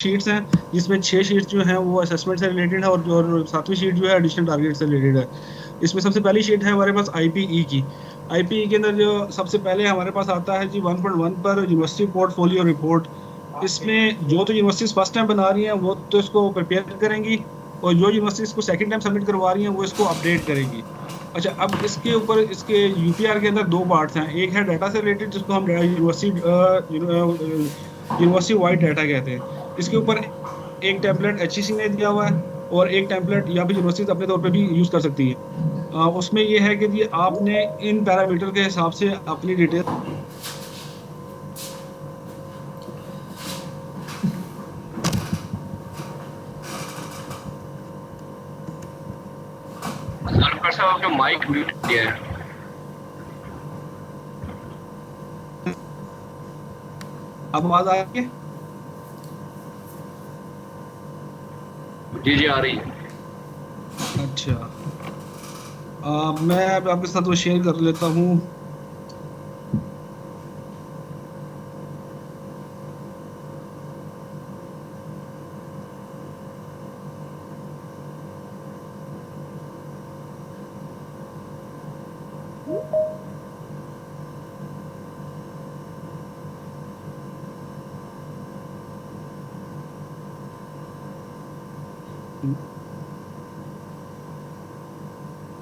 Sheets हैं, जिसमें 6 sheets जो हैं वो असेसमेंट से रिलेटेड है, और 7वीं शीट जो है एडिशनल टारगेट से रिलेटेड है। इसमें सबसे पहली शीट है हमारे पास आईपीई की। आईपीई के अंदर जो सबसे पहले हमारे पास आता है जी 1.1 पर यूनिवर्सिटी पोर्टफोलियो रिपोर्ट। इसमें जो तो यूनिवर्सिटीज फर्स्ट टाइम बना रही हैं वो तो इसको प्रिपेयर करेंगी, और जो यूनिवर्सिटीज को सेकंड टाइम सबमिट करवा रही हैं वो इसको अपडेट करेंगी। अच्छा, अब इसके ऊपर इसके यूपीआर के अंदर दो पार्ट्स हैं। एक है डाटा से रिलेटेड, जिसको हम यूनिवर्सिटी वाइड डाटा कहते हैं। इसके ऊपर एक टेम्पलेट एचईसी ने दिया हुआ है, और एक टेम्पलेट या फिर यूनिवर्सिटी अपने तौर पे भी यूज कर सकती है। उसमें ये है कि जी आपने इन पैरामीटर के हिसाब से अपनी डिटेल डॉक्टर साहब आपका माइक म्यूट किया है। अब आवाज आ रही है? जी जी आ रही है। अच्छा, मैं अब आपके साथ वो शेयर कर लेता हूँ।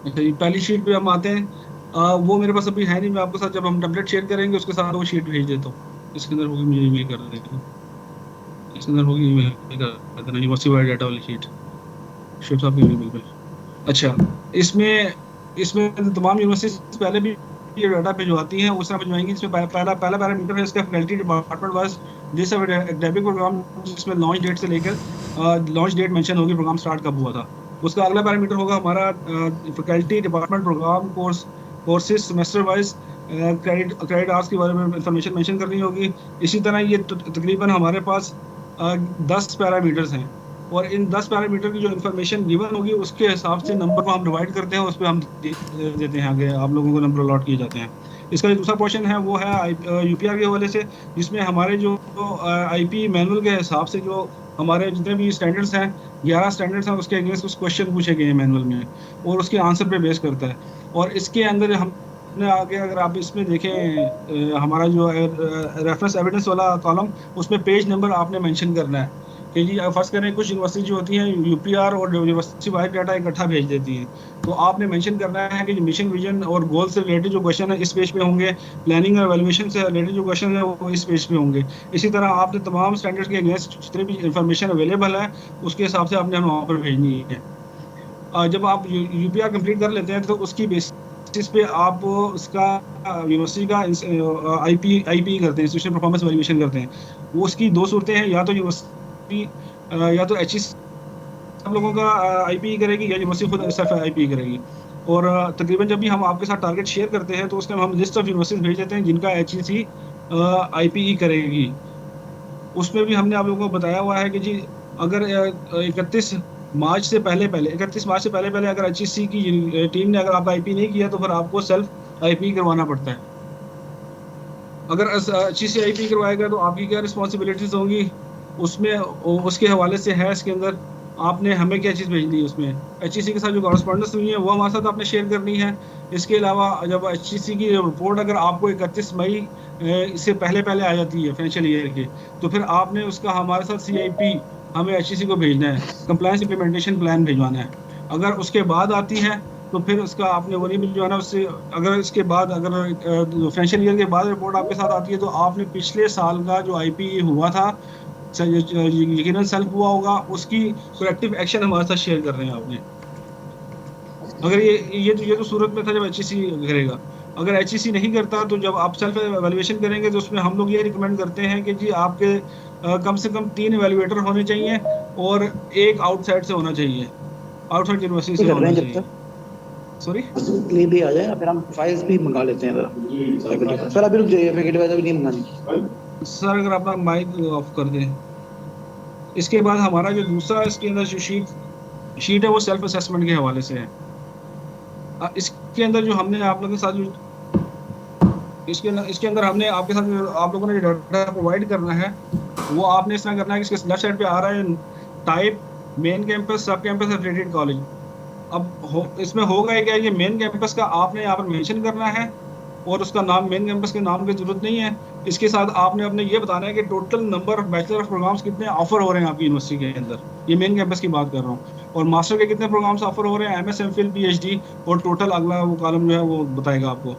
अच्छा, ये पहली शीट पे हम आते हैं। वो मेरे पास अभी है नहीं, मैं आपके साथ जब हम टेम्पलेट शेयर करेंगे उसके साथ वो शीट भेज देता हूँ। इसके अंदर होगी, मुझे ईमेल कर देना। इसके अंदर होगी, ईमेल कर देना, यूनिवर्सिटी वाइड डाटा वाली शीट शिव साहब की ईमेल पे। अच्छा, इसमें इसमें तमाम यूनिवर्सिटीज पहले भी ये डाटा भिजवाती हैं, उस तरह भिजवाएंगी। इसमें पहला पहला पैरामीटर है इसका faculty department wise this academic programme, जिसमें लॉन्च डेट से लेकर लॉन्च डेट मेंशन होगी, प्रोग्राम स्टार्ट कब हुआ था। उसका अगला पैरामीटर होगा हमारा faculty department programme courses semester wise credit hours के बारे में इंफॉर्मेशन मेंशन करनी होगी। इसी तरह ये तकरीबन हमारे पास 10 पैरामीटर्स हैं, और इन 10 पैरामीटर की जो इन्फॉर्मेशन गिवन होगी उसके हिसाब से नंबर को हम डिवाइड करते हैं, उस पर हम देते हैं आगे, आप लोगों को नंबर अलॉट किए जाते हैं। इसका जो दूसरा क्वेश्चन है वो है यूपीआर के हवाले से, जिसमें हमारे जो आईपी मैनुअल के हिसाब से जो हमारे जितने भी स्टैंडर्ड्स हैं, 11 स्टैंडर्ड्स हैं, उसके अगेंस्ट कुछ क्वेश्चन पूछे गए हैं मैनुअल में, और उसके आंसर पे बेस करता है। और इसके अंदर हमने आगे, अगर आप इसमें देखें, हमारा जो रेफरेंस एविडेंस वाला कॉलम, उसमें पेज नंबर आपने मेंशन करना है कि जी फर्स्ट करें कुछ यूनिवर्सिटी जो होती हैं यूपीआर और यूनिवर्सिटी वाइड डाटा इकट्ठा भेज देती हैं, तो आपने मेंशन करना है कि मिशन विजन और गोल से रिलेटेड जो क्वेश्चन है इस पेज पे होंगे, प्लानिंग और एवेल्यूएशन से रिलेटेड जो क्वेश्चन है वो इस पेज पे होंगे। इसी तरह आपने तमाम स्टैंडर्ड्स के अगेंस्ट जितनी भी इंफॉर्मेशन अवेलेबल है उसके हिसाब से आपने वहाँ पर भेजनी है। जब आप यूपीआर कंप्लीट कर लेते हैं तो उसकी बेसिस पे आप उसका यूनिवर्सिटी का आईपी करते हैं, इंस्टीट्यूशन परफॉर्मेंस वैल्यूएशन करते हैं। वो उसकी दो सूरतें हैं, या तो यूनिवर्सिटी या तो एचईसी हम लोगों का आईपी करेगी, या यूनिवर्सिटी खुद सिर्फ आईपी करेगी। और तकरीबन जब भी हम आपके साथ टारगेट शेयर करते हैं तो उसमें हम लिस्ट ऑफ यूनिवर्सिटीज भेज देते हैं जिनका एचईसी आईपीई करेगी। उसमें भी हमने आप लोगों को बताया हुआ है कि जी अगर 31 मार्च से पहले अगर एचईसी की टीम ने अगर आपका आईपी नहीं किया तो फिर आपको सेल्फ आईपी करवाना पड़ता है। अगर एचईसी आईपी करवाएगा तो आपकी क्या रिस्पॉन्सिबिलिटीज होंगी उसमें, उसके हवाले से है इसके अंदर। आपने हमें क्या चीज़ भेजनी है, उसमें एचईसी के साथ जो कॉरेस्पॉन्डेंस हुई है वो हमारे साथ आपने शेयर करनी है। इसके अलावा जब एचईसी की रिपोर्ट अगर आपको 31 मई इससे पहले आ जाती है फाइनेंशियल ईयर के, तो फिर आपने उसका हमारे साथ सीआईपी हमें एचईसी को भेजना है, कंप्लायंस इंप्लीमेंटेशन प्लान भिजवाना है। अगर उसके बाद आती है तो फिर उसका आपने वो नहीं भिजवाना उससे। अगर इसके बाद अगर फाइनेंशियल ईयर के बाद रिपोर्ट आपके साथ आती है तो आपने पिछले साल का जो आईपी हुआ था, यकीनन सेल्फ हुआ होगा, उसकी करेक्टिव एक्शन हमारे साथ शेयर कर रहे हैं आपने। अगर ये तो सूरत में था जब एचईसी करेगा। अगर एचईसी नहीं करता तो जब आप सेल्फ एवेल्युएशन करेंगे तो उसमें हम लोग ये रिकमेंड करते हैं कि जी आपके कम से कम 3 एवेल्युएटर होने चाहिए और एक आउटसाइड से होना चाहिए, आउटसाइड यूनिवर्सिटी से होना चाहिए। सॉरी लिए भी आ जाए, फिर हम फाइल्स भी मंगा लेते हैं सर। अभी रुक जाइए, फैकल्टी वाइज अभी नहीं मंगानी सर। अगर अपना माइक ऑफ कर दें। इसके बाद हमारा जो दूसरा इसके अंदर जो शीट है वो सेल्फ असेसमेंट के हवाले से है। इसके अंदर जो हमने आप लोगों के साथ जो इसके अंदर हमने आपके साथ आप लोगों ने डाटा प्रोवाइड करना है वो आपने इस तरह करना है कि इसके लेफ्ट साइड पे आ रहा है टाइप मेन कैंपस, सब कैंपस, एफिलिएटेड कॉलेज। इसमें होगा क्या, ये मेन कैंपस का आपने यहाँ पर मेंशन करना है, और उसका नाम मेन कैंपस के नाम की जरूरत नहीं है। इसके साथ आपने अपने ये बताना है कि total number of bachelor of programmes कितने ऑफर हो रहे हैं आपकी यूनिवर्सिटी के अंदर, ये मेन कैंपस की बात कर रहा हूँ। और मास्टर के कितने प्रोग्राम्स ऑफर हो रहे हैं, MS MPhil PhD, और टोटल अगला वो कॉलम जो है वो बताएगा आपको।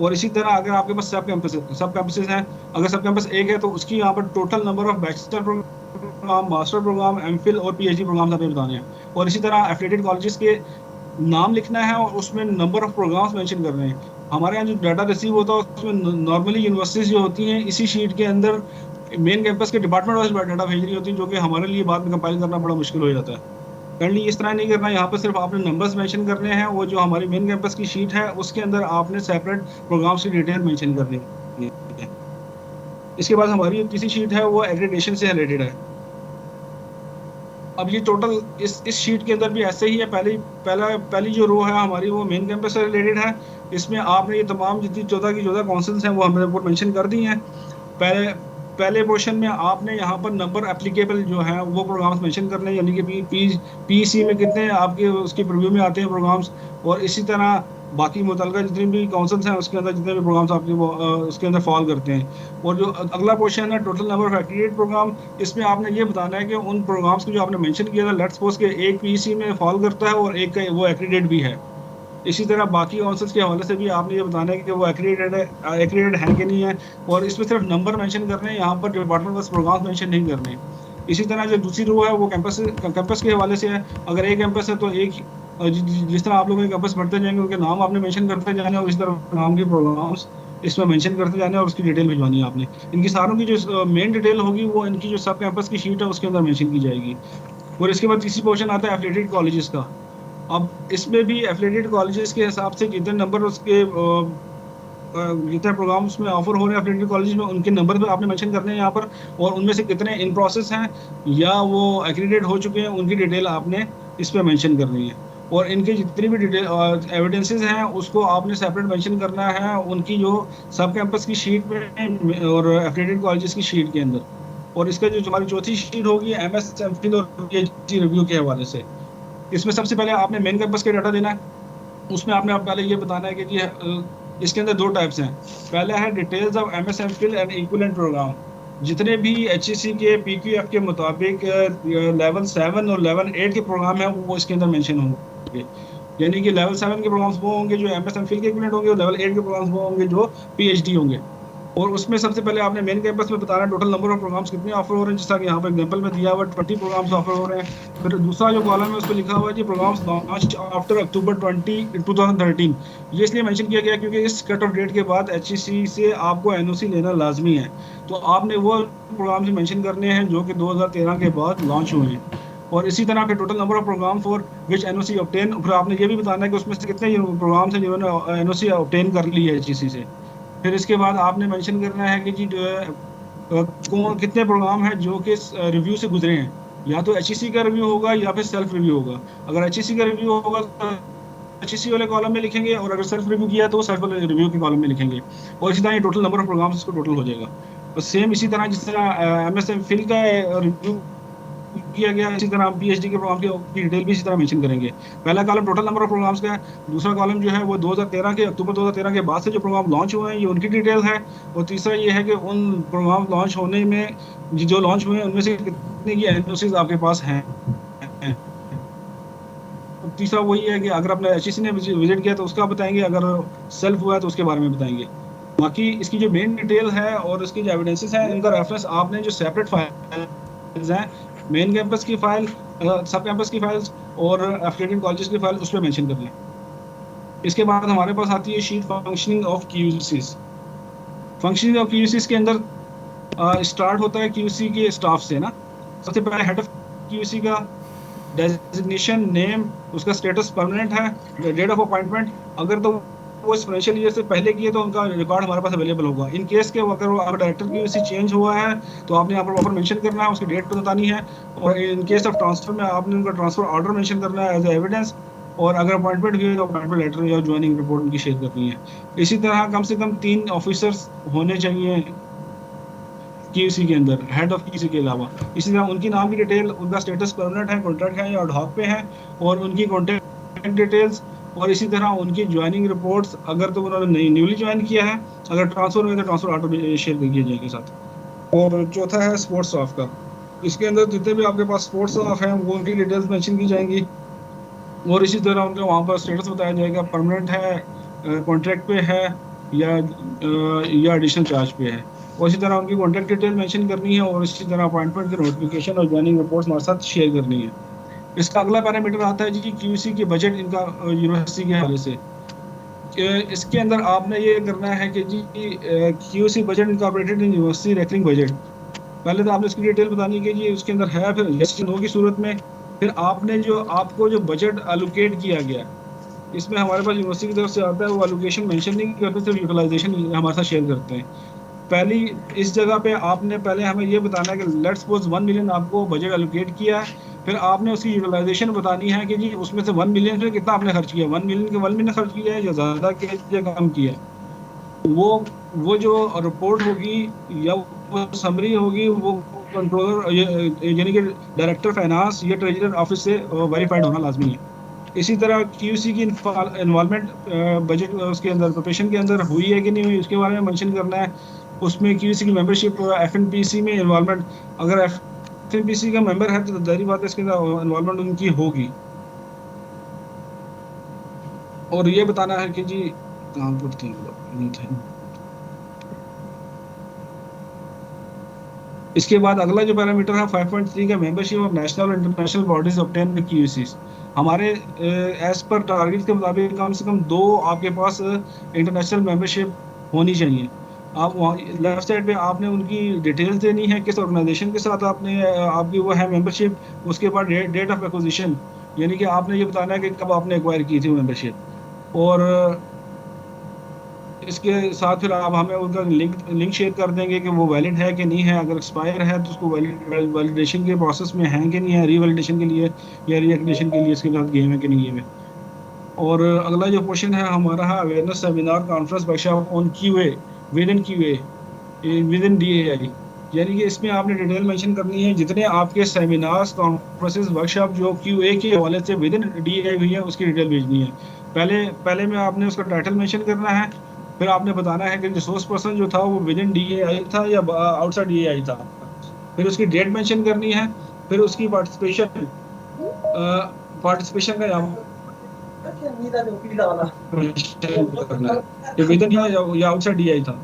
और इसी तरह अगर आपके पास सब कैंपसेस हैं, अगर सब कैंपस एक है तो उसकी यहाँ पर total number of bachelor programme, master programme, MPhil और PhD प्रोग्राम्स आपने बताने हैं। और इसी तरह एफिलिएटेड कॉलेजेस के नाम लिखना है और उसमें नंबर ऑफ प्रोग्राम्स मेंशन करने हैं। हमारे यहाँ जो डाटा रिसीव होता है उसमें नॉर्मली यूनिवर्सिटीज जो होती हैं इसी शीट के अंदर मेन कैंपस के डिपार्टमेंट वाइज डाटा भेज रही होती है, जो कि हमारे लिए बाद में कंपाइल करना बड़ा मुश्किल हो जाता है। करंटली इस तरह नहीं करना, यहाँ पर सिर्फ आपने नंबर्स मेंशन करने हैं, वो जो हमारी मेन कैंपस की शीट है उसके अंदर आपने सेपरेट प्रोग्राम्स की डिटेल मेंशन करनी है। इसके बाद हमारी तीसरी शीट है वो एग्रीडेशन से रिलेटेड है। अब ये टोटल इस शीट के अंदर भी ऐसे ही है, पहली जो रो है हमारी वो मेन कैंपस से रिलेटेड है। इसमें आपने ये तमाम जितनी 14 की 14 काउंसिल्स हैं वो हमने रिपोर्ट मेंशन कर दी हैं। पहले पोर्शन में आपने यहाँ पर नंबर एप्लीकेबल जो है वो प्रोग्राम्स मेंशन करने हैं, यानी कि PEC में कितने आपके उसके प्रीव्यू में आते हैं प्रोग्राम्स, और इसी तरह बाकी मुतलका जितनी भी काउंसिल्स हैं उसके अंदर जितने भी प्रोग्राम्स आपके उसके अंदर फॉल करते हैं। और जो अगला पोर्शन है total number of accredited programme, इसमें आपने ये बताना है कि उन प्रोग्राम्स को जो आपने मेंशन किया था, लेट्स सपोज के एक PEC में फॉल करता है और एक का वो एक्रीडेटेड भी है। इसी तरह बाकी काउंसिल्स के हवाले से भी आपने ये बताना है कि वो एक्रीडेटेड है कि नहीं है, और इसमें सिर्फ नंबर मेंशन करने हैं, यहाँ पर डिपार्टमेंट बस प्रोग्राम्स मेंशन नहीं करने हैं। इसी तरह जो दूसरी रो है वो कैंपस के हवाले से है। अगर एक कैंपस है तो एक जिस तरह आप लोगों के कैंपस बढ़ते जाएंगे उनके नाम आपने मेंशन करते जाने, और इस तरह नाम के प्रोग्राम्स इसमें मेंशन करते जाने और उसकी डिटेल भिजवानी है आपने। इनकी सारों की जो मेन डिटेल होगी वो इनकी जो सब कैंपस की शीट है उसके अंदर मेंशन की जाएगी। और इसके बाद तीसरी पोर्शन आता है एफिलिएटेड कॉलेजेस का। अब इसमें भी एफिलिएटेड कॉलेजेस के हिसाब से जितने नंबर उसके जितने प्रोग्राम उसमें ऑफर हो रहे हैं एफिलिएटेड कॉलेज में, उनके नंबर पे आपने मेंशन करने हैं यहाँ पर, और उनमें से कितने इन प्रोसेस हैं या वो एक्रीडेटेड हो चुके हैं उनकी डिटेल आपने इस पर मेंशन करनी है। और इनके जितनी भी डिटेल एविडेंसेस हैं उसको आपने सेपरेट मेंशन करना है उनकी जो सब कैंपस की शीट में और एफिलिएटेड कॉलेजेस की शीट के अंदर। और इसका जो हमारी चौथी शीट होगी MS MPhil और PhD रिव्यू के हवाले से। इसमें सबसे पहले आपने मेन कैंपस के डाटा देना है। उसमें आपने आप पहले ये बताना है कि जी इसके अंदर दो टाइप्स हैं। पहला है details of MS MPhil and equivalent programme. जितने भी HEC के PQF के मुताबिक लेवल 7 और लेवल 8 के प्रोग्राम हैं वो इसके अंदर मेंशन होंगे। यानी कि लेवल 7 के प्रोग्राम्स वो होंगे जो MS MPhil के इक्विवेलेंट होंगे, और लेवल 8 के प्रोग्राम्स वो होंगे जो PhD होंगे। और उसमें सबसे पहले आपने मेन कैंपस में बताना टोटल नंबर ऑफ प्रोग्राम्स कितने ऑफर हो रहे हैं, जैसा कि यहाँ पर एग्जांपल में दिया हुआ 20 प्रोग्राम्स ऑफर हो रहे हैं। फिर दूसरा जो कॉलम है उस पर लिखा हुआ है कि प्रोग्राम्स लॉन्च आफ्टर अक्टूबर 2013। ये इसलिए मेंशन किया गया क्योंकि इस कट ऑफ डेट के बाद HEC से आपको NOC लेना लाजमी है। तो आपने वो प्रोग्राम्स मेंशन करने हैं जो कि 2013 के बाद लॉन्च हुए हैं। और इसी तरह फिर total number of program for which NOC obtain, फिर आपने ये भी बताना है कि उसमें से कितने प्रोग्राम्स हैं जिन्होंने NOC ऑब्टेन कर ली है HEC से। फिर इसके बाद आपने मेंशन करना है कि जी कौन कितने प्रोग्राम हैं जो कि रिव्यू से गुजरे हैं, या तो HEC का रिव्यू होगा या फिर सेल्फ रिव्यू होगा। अगर HEC का रिव्यू होगा तो HEC वाले कॉलम में लिखेंगे, और अगर सेल्फ रिव्यू किया तो सेल्फ रिव्यू के कॉलम में लिखेंगे। और इसी तरह ये टोटल नंबर ऑफ प्रोग्राम्स इसको टोटल हो जाएगा। और सेम इसी तरह जिस तरह MS MPhil का रिव्यू किया गया, इसी तरह PhD के प्रोग्राम की डिटेल भी इसी तरह मेंशन करेंगे। पहला column total number of programs का है, दूसरा कॉलम जो है वो 2013 के अक्टूबर 2013 के बाद से जो प्रोग्राम लॉन्च हुए हैं ये उनकी डिटेल है। और तीसरा ये है कि उन प्रोग्राम लॉन्च होने में जो लॉन्च हुए हैं उनमें से कितने की NOCs आपके पास हैं। तीसरा वही है कि अगर आपने HEC ने विजिट किया तो उसका बताएंगे, अगर सेल्फ हुआ है तो उसके बारे में बताएंगे। बाकी इसकी जो मेन डिटेल है और इसकी जो एविडेंसेस हैं इनका रेफरेंस आपने जो सेपरेट फाइल्स हैं, मेन कैंपस की फाइल, सब कैंपस की फाइल्स और एफिलिएटेड कॉलेजेस की फाइल, उसमें मेंशन करना है। इसके बाद हमारे पास आती है sheet functioning of QCs। Functioning of QCs के अंदर स्टार्ट होता है QC के स्टाफ से ना। सबसे पहले हेड ऑफ QC का डेजिग्नेशन, नेम, उसका स्टेटस परमानेंट है, डेट ऑफ अपॉइंटमेंट, अगर तो वो इस फाइनेंशियल ईयर से पहले किए तो उनका रिकॉर्ड हमारे पास अवेलेबल होगा। इन केस के अगर डायरेक्टर QC चेंज हुआ है तो आपने यहाँ पर ऑफर मेंशन करना है, उसकी डेट तो बतानी है। और इन केस ऑफ ट्रांसफर में आपने उनका ट्रांसफर ऑर्डर मेंशन करना है एज एविडेंस। और अगर अपॉइंटमेंट हुई तो अपॉइंटमेंट लेटर या ज्वाइनिंग रिपोर्ट उनकी शेयर करनी है। इसी तरह कम से कम 3 ऑफिसर्स होने चाहिए QC के अंदर, हेड ऑफ QC के अलावा। इसी तरह उनकी नाम की डिटेल, उनका स्टेटस परमानेंट है, कॉन्ट्रैक्ट है या एडहॉक पे है, और उनकी कॉन्टैक्ट डिटेल्स, और इसी तरह उनकी ज्वाइनिंग रिपोर्ट्स, अगर तो उन्होंने न्यूली ज्वाइन किया है, अगर ट्रांसफर हुए तो ट्रांसफर ऑटो शेयर किए जाएंगे साथ। और चौथा है स्पोर्ट्स स्टाफ का। इसके अंदर जितने भी आपके पास स्पोर्ट्स स्टाफ हैं वो उनकी डिटेल्स मेंशन की जाएंगी, और इसी तरह उनका वहाँ पर स्टेटस बताया जाएगा, परमानेंट है, कॉन्ट्रैक्ट पे है, या एडिशनल चार्ज पे है। और इसी तरह उनकी कॉन्टैक्ट डिटेल मेंशन करनी है, और इसी तरह अपॉइंटमेंट की नोटिफिकेशन और ज्वाइनिंग रिपोर्ट्स हमारे साथ शेयर करनी है। इसका अगला पैरामीटर आता है जी QC की बजट, इनका यूनिवर्सिटी के हवाले से। इसके अंदर आपने ये करना है कि जी QC budget incorporated in university recurring budget. पहले तो आपने इसकी डिटेल बतानी है कि ये उसके अंदर है, फिर यस नो की सूरत में, फिर आपने आपको जो बजट एलोकेट किया गया, इसमें हमारे पास यूनिवर्सिटी की तरफ से आता है, वो एलोकेशन मेंशन नहीं करते, सिर्फ यूटिलाइजेशन हमारे साथ शेयर करते हैं। पहली इस जगह पे आपने पहले हमें ये बताना है कि लेट्स सपोज 1 मिलियन आपको बजट एलोकेट किया है, फिर आपने उसकी यूटिलाइजेशन बतानी है कि जी उसमें से 1 मिलियन से कितना आपने खर्च किया, 1 मिलियन के 1 मिलियन खर्च किया है या ज़्यादा किया या कम किया है। वो जो रिपोर्ट होगी या वो समरी होगी, वो कंट्रोलर यानी कि डायरेक्टर फाइनेंस या ट्रेजरर ऑफिस से वेरीफाइड होना लाजमी है। इसी तरह QC की इन्वॉल्वमेंट बजट उसके अंदर प्रिपरेशन के अंदर हुई है कि नहीं हुई, उसके बारे में मेंशन करना है। उसमें QC की मेंबरशिप, FNPC में इन्वॉल्वमेंट, अगर FNPC का मेंबर है तो जाहिर बात है इसके अंदर इन्वॉल्वमेंट उनकी होगी। और ये बताना है कि जी कहाँ पर थी, इसके बाद अगला जो पैरामीटर है 5.3 का मेंबरशिप ऑफ नेशनल और international bodies obtain bye QCs। हमारे एज पर टारगेट के मुताबिक कम से कम 2 आपके पास इंटरनेशनल मेंबरशिप होनी चाहिए। आप वहाँ लेफ्ट साइड पे आपने उनकी डिटेल्स देनी है, किस ऑर्गेनाइजेशन के साथ आपने आपकी वो है मेंबरशिप। उसके बाद डेट ऑफ एक्विजिशन, यानी कि आपने ये बताना है कि कब आपने एक्वायर की थी मेंबरशिप। और इसके साथ फिर आप हमें उनका लिंक शेयर कर देंगे कि वो वैलिड है कि नहीं है। अगर एक्सपायर है तो उसको वैलिडेशन के प्रोसेस में है कि नहीं है, रीवैलिडेशन के लिए या रीएक्टिवेशन के लिए इसके साथ गेम है कि नहीं गेम है। और अगला जो क्वेश्चन है हमारा है awareness seminar conference workshop on QA with in DAI, यानी कि इसमें आपने डिटेल मेंशन करनी है जितने आपके सेमिनार्स कॉन्फ्रेंसेस वर्कशॉप जो QA के हवाले से विद इन DAI हुई है उसकी डिटेल भेजनी है। पहले में आपने उसका टाइटल मेंशन करना है, फिर आपने बताना है कि रिसोर्स पर्सन जो था वो विद इन DAI था या आउटसाइड DAI था, फिर उसकी डेट मेंशन करनी है, फिर उसकी पार्टिसिपेशन का विद इन या आउटसाइड DAI था।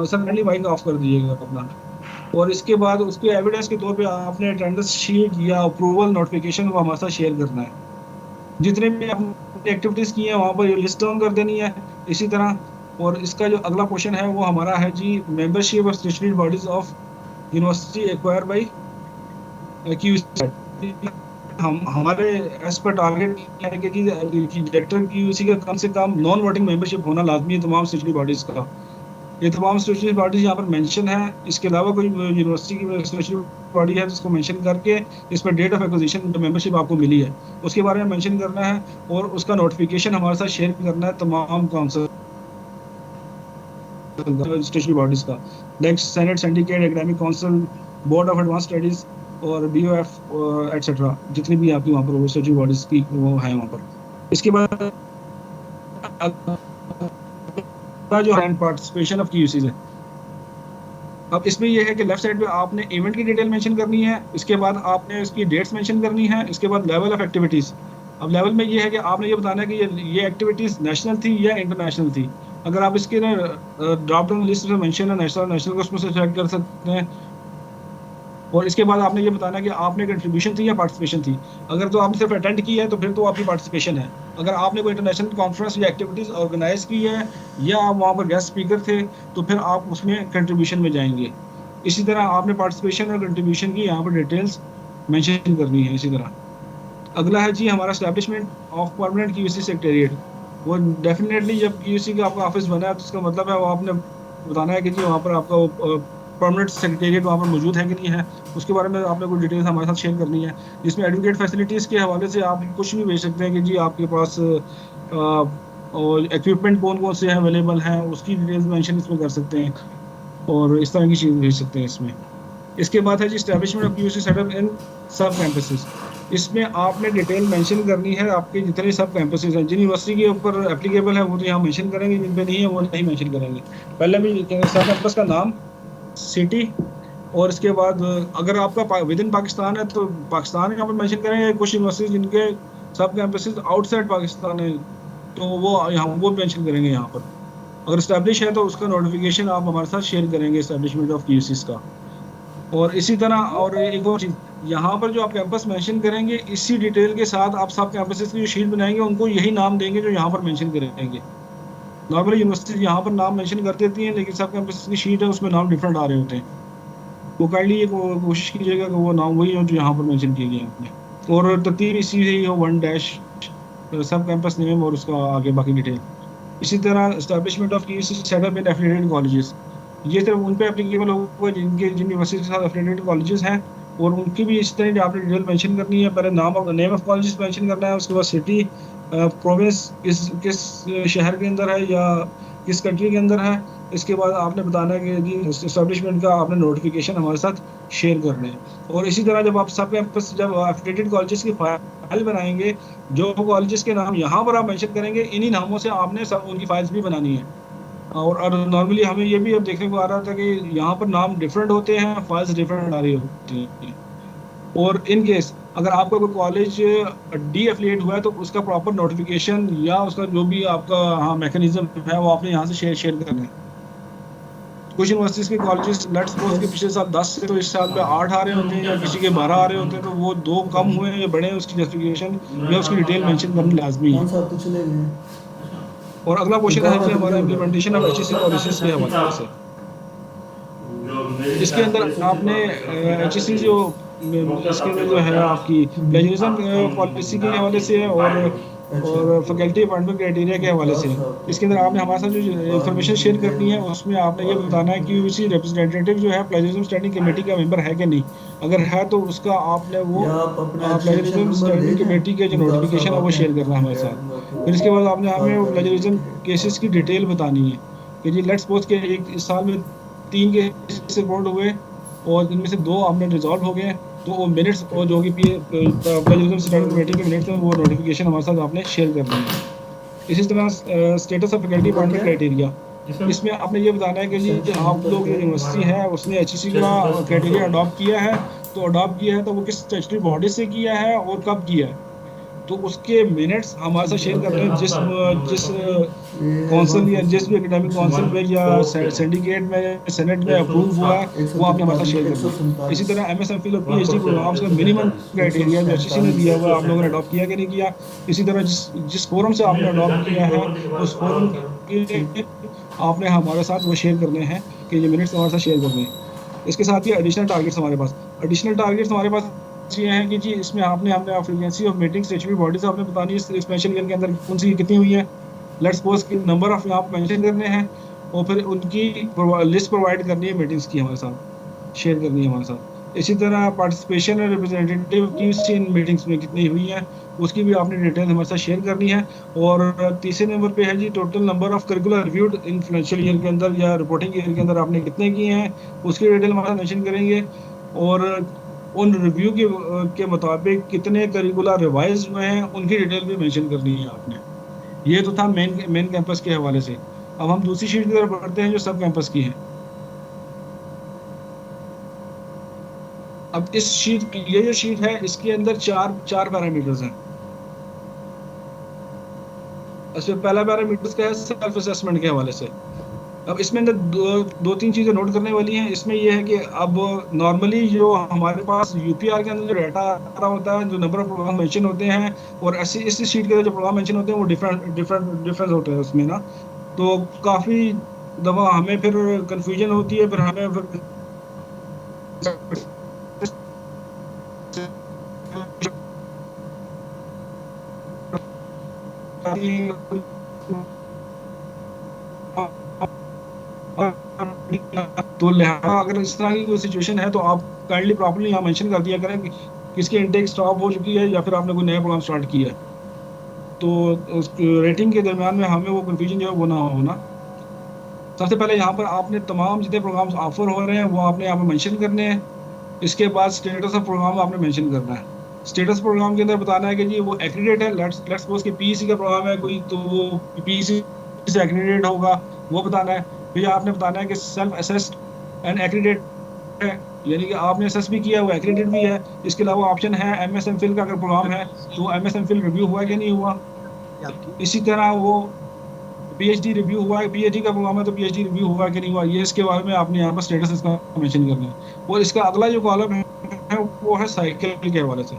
सर पहले माइक ऑफ कर दीजिएगा अपना। और इसके बाद उसके एविडेंस के तौर पे आपने अटेंडेंस शीट या अप्रूवल नोटिफिकेशन को हमारे साथ शेयर करना है। जितने भी आपने एक्टिविटीज़ की हैं वहाँ पर ये लिस्ट डाउन कर देनी है इसी तरह। और इसका जो अगला क्वेश्चन है वो हमारा है जी membership of statutory bodies of university acquire by QC। हम हमारे एज पर टारगेट है कि डायरेक्टर QC का कम से कम नॉन वोटिंग मेंबरशिप होना लाजमी है तमाम स्टेचुटरी बॉडीज़ का। ये तमाम स्टेचुटरी बॉडीज यहाँ पर मेंशन है। इसके अलावा कोई यूनिवर्सिटी की स्टेचुटरी बॉडी है जिसको मेंशन करके इस पर डेट ऑफ एक्विजिशन जो मेंबरशिप आपको मिली है उसके बारे में मेंशन करना है, और उसका नोटिफिकेशन हमारे साथ शेयर करना है तमाम काउंसिल स्टेचुटरी बॉडीज का, like senate, syndicate, academic council, board of advance studies और BOF एटसेट्रा, जितनी भी आपकी वहाँ पर स्टेचुटरी बॉडीज की वो है वहाँ पर। इसके बाद जो हैंड पार्टिसिपेशन ऑफ QCs है। अब इसमें यह है कि लेफ्ट साइड पे आपने इवेंट की डिटेल मेंशन करनी है, इसके बाद आपने उसकी डेट्स मेंशन करनी है, इसके बाद लेवल ऑफ एक्टिविटीज़। अब लेवल में ये है कि आपने ये बताना है कि ये एक्टिविटीज़ नेशनल थी या इंटरनेशनल थी। अगर आप इसके ना ड्रॉप डाउन लिस्ट में मेंशन है नेशनल को उसमें से सेलेक्ट कर सकते हैं। और इसके बाद आपने ये बताना है कि आपने कंट्रीब्यूशन थी या पार्टिसिपेशन थी। अगर तो आपने सिर्फ अटेंड की है तो फिर तो आपकी पार्टिसिपेशन है। अगर आपने कोई इंटरनेशनल कॉन्फ्रेंस या एक्टिविटीज़ ऑर्गेनाइज की है या आप वहाँ पर गेस्ट स्पीकर थे तो फिर आप उसमें कंट्रीब्यूशन में जाएंगे। इसी तरह आपने पार्टिसिपेशन और कंट्रीब्यूशन की यहाँ पर डिटेल्स मेंशन करनी है। इसी तरह अगला है जी हमारा establishment of permanent QC secretariat. वो डेफिनेटली जब QC का आपका ऑफिस बना है तो उसका मतलब है वो आपने बताना है कि जी वहाँ पर आपका परमानेंट सेक्रेटेरिएट वहाँ पर मौजूद है कि नहीं है, उसके बारे में आपने कुछ डिटेल्स हमारे साथ शेयर करनी है। जिसमें एडवोकेट फैसिलिटीज़ के हवाले से आप कुछ भी भेज सकते हैं कि जी आपके पास और इक्विपमेंट कौन कौन से हैं अवेलेबल हैं, उसकी डिटेल्स मेंशन इसमें कर सकते हैं। और इस तरह की चीज़ भेज सकते हैं इसमें। इसके बाद है जी एस्टेब्लिशमेंट ऑफ यूसी सेटअप इन सब कैंपसेस। इसमें आपने डिटेल मेंशन करनी है, आपके जितने सब कैंपसेस हैं, जिन यूनिवर्सिटी के ऊपर एप्लीकेबल है वो तो यहाँ मेंशन करेंगे, जिन पे नहीं है वो नहीं मेंशन करेंगे। पहले भी सब कैंपस का नाम, सिटी, और इसके बाद अगर आपका विद इन पाकिस्तान है तो पाकिस्तान यहाँ पर मेंशन करेंगे। कुछ यूनिवर्सिटी जिनके सब कैंपसेस आउटसाइड पाकिस्तान है तो वो यहाँ वो मेंशन करेंगे यहाँ पर। अगर इस्टेब्लिश है तो उसका नोटिफिकेशन आप हमारे साथ शेयर करेंगे, इस्टेब्लिशमेंट ऑफ यूसीस का। और इसी तरह और एक और चीज़, यहाँ पर जो आप कैंपस मेंशन करेंगे इसी डिटेल के साथ आप सब कैंपसेस की जो शीट बनाएंगे उनको यही नाम देंगे जो यहाँ पर मेंशन करेंगे। नॉर्मली यूनिवर्सिटी यहाँ पर नाम मेंशन कर देती हैं लेकिन सब कैंपसेस की शीट है उसमें नाम डिफरेंट आ रहे होते हैं। तो काइंडली ये कोशिश कीजिएगा कि वो नाम वही हो जो यहाँ पर मेंशन किए गए हैं आपने, और तरतीब इसी से ही हो 1 सब कैंपस नेम और उसका आगे बाकी डिटेल। इसी तरह establishment of UC setup in affiliated colleges, ये सिर्फ उन पे एप्लीकेबल होगा जिन यूनिवर्सिटी के साथ एफिलिएटेड कॉलेजेस हैं, और उनकी भी इस तरह आपने डिटेल मेंशन करनी है। पहले नेम ऑफ कॉलेजेस मेंशन करना है, उसके बाद सिटी, प्रोविंस किस शहर के अंदर है या किस कंट्री के अंदर है। इसके बाद आपने बताना है कि जी एस्टेब्लिशमेंट का आपने नोटिफिकेशन हमारे साथ शेयर करना है। और इसी तरह जब आप सब कैंपस जब एफिलिएटेड कॉलेजेस की फाइल बनाएंगे, जो कॉलेजेस के नाम यहाँ पर आप मेंशन करेंगे इन्हीं नामों से आपने सब उनकी फाइल्स भी बनानी है। और नॉर्मली हमें ये भी अब देखने को आ रहा था कि यहाँ पर नाम डिफरेंट होते हैं, फाइल्स डिफरेंट आ रही होती हैं। और इन केस अगर आपका कोई कॉलेज डी एफिलिएट हुआ है तो उसका प्रॉपर नोटिफिकेशन या उसका जो भी आपका हाँ मैकेनिज्म है वो आपने यहाँ से शेयर करना है। कुछ यूनिवर्सिटीज के कॉलेजेस लेट्स सपोज के पिछले साल 10 से तो इस साल में 8 आ रहे होते हैं या किसी के 12 आ रहे होते हैं, तो वो 2 कम हुए या बढ़े उसकी जस्टिफिकेशन या उसकी डिटेल मेंशन करनी लाजमी है। और अगला क्वेश्चन है कि हमारा इम्प्लीमेंटेशन ऑफ एचईसी पॉलिसीज के हवाले से। इसके अंदर आपने एचईसी जो इसके अंदर जो है आपकी प्लेजरिज्म पॉलिसी के हवाले से है और फैकल्टी अपॉइंटमेंट क्राइटेरिया के हवाले से। इसके अंदर आपने हमारे साथ जो इन्फॉर्मेशन शेयर करनी है उसमें आपने ये बताना है कि यूसी रिप्रेजेंटेटिव जो है प्लेजरिज्म स्टैंडिंग कमेटी का मेंबर है कि नहीं। अगर है तो उसका आपने वो प्लेजरिज्म स्टैंडिंग कमेटी के जो नोटिफिकेशन है वो शेयर करना है हमारे साथ। फिर इसके बाद आपने हमें वो प्लेजरिज्म केसेस की डिटेल बतानी है कि जी लेट्स सपोज के एक इस साल में 3 केस रिपोर्ट हुए और इनमें से 2 आपने रिजॉल्व हो गए, तो वो मिनट्स और जो कि प्लेजरिज्म स्टैंडिंग कमेटी के मिनट्स हैं वो नोटिफिकेशन हमारे साथ आपने शेयर करनी है। इसी तरह status of faculty appointment criteria, इसमें आपने ये बताना है कि जी आप लोग यूनिवर्सिटी है उसने एचईसी का क्राइटेरिया अडॉप्ट किया है, तो अडॉप्ट किया है तो वो किस स्टैट्यूटरी बॉडी से किया है और कब किया है, तो उसके मिनट्स हमारे साथ शेयर करते हैं। जिस काउंसिल या जिस भी एकेडमिक काउंसिल में या सिंडिकेट में सेनेट में अप्रूव हुआ है वो आपने हमारे साथ शेयर करना है। इसी तरह एमएसएमफिल और पीएचडी प्रोग्राम्स का मिनिमम क्राइटेरिया जो एचईसी ने दिया हुआ आप लोगों ने अडॉप्ट किया कि नहीं किया। इसी तरह जिस फोरम से आपने अडॉप्ट किया है उस फोरम के आपने हमारे साथ वो शेयर करने हैं कि ये मिनट्स हमारे साथ शेयर करने हैं। इसके साथ ही एडिशनल टारगेट्स हमारे पास ये हैं कि जी इसमें आपने frequency of meetings HP bodies आपने बतानी है इस एक्सपेंशन ईयर के अंदर कौन सी कितनी हुई है। लेट्स सपोज कि नंबर ऑफ यहाँ मेंशन करने हैं और फिर उनकी लिस्ट प्रोवाइड करनी है मीटिंग्स की हमारे साथ शेयर करनी है हमारे साथ। इसी तरह पार्टिसिपेशन और रिप्रेजेंटेटिव की इन मीटिंग्स में कितनी हुई है उसकी भी आपने डिटेल हमारे साथ शेयर करनी है। और तीसरे नंबर पे है जी total number of curricular reviewed in financial year के अंदर या रिपोर्टिंग ईयर के अंदर आपने कितने किए हैं उसकी डिटेल हमारे साथ मेंशन करेंगे। और उन रिव्यू के मुताबिक कितने करिकुलर रिवाइज हुए हैं उनकी डिटेल भी मेंशन करनी है आपने। ये तो था मेन कैंपस के हवाले से। अब हम दूसरी शीट की तरफ बढ़ते हैं जो सब कैंपस की है। अब इस शीट ये जो शीट है इसके अंदर चार पैरामीटर्स हैं। इसमें पहला पैरामीटर्स का है सेल्फ असेसमेंट के हवाले से। अब इसमें अंदर दो तीन चीज़ें नोट करने वाली हैं। इसमें यह है कि अब नॉर्मली जो हमारे पास यूपीआर के अंदर जो डाटा आ रहा होता है जो नंबर ऑफ प्रोग्राम मेंशन होते हैं और ऐसे इस शीट के अंदर जो प्रोग्राम मेंशन होते हैं वो डिफरेंस होते हैं उसमें ना, तो काफ़ी दफ़ा हमें फिर कंफ्यूजन होती है। फिर हमें फिर तो लिहाजा अगर इस तरह की कोई सिचुएशन है तो आप काइंडली प्रॉपर्ली यहाँ मेंशन कर दिया करें कि किसकी इनटेक स्टॉप हो चुकी है या फिर आपने कोई नया प्रोग्राम स्टार्ट किया है, तो उस रेटिंग के दरमियान में हमें वो कंफ्यूजन जो है वो ना हो ना। सबसे पहले यहाँ पर आपने तमाम जितने प्रोग्राम्स ऑफर हो रहे हैं वो आपने यहाँ पर मेंशन करने हैं। इसके बाद स्टेटस ऑफ प्रोग्राम आपने मेंशन करना है। स्टेटस प्रोग्राम के अंदर बताना है कि जी वो एक्रीडेट है, लेट्स सपोज कि पीईसी का प्रोग्राम है कोई, तो वो पीईसी से एक्रीडेट होगा, वो बताना है। फिर आपने बताना है कि सेल्फ असेस्ड एंड एक्रीडेट है, यानी कि आपने असेस भी किया, वो एक्रीडेट भी है। इसके अलावा ऑप्शन है एमएस एमफिल का अगर प्रोग्राम है तो एमएस एमफिल रिव्यू हुआ कि नहीं हुआ। इसी तरह वो पीएचडी रिव्यू हुआ है, पीएचडी का प्रोग्राम है तो पीएचडी रिव्यू हुआ कि नहीं हुआ, ये इसके बारे में आपने यहाँ पर स्टेटस इसका मेंशन करना है। और इसका अगला जो कॉलम है वो है साइकिल के हवाले से।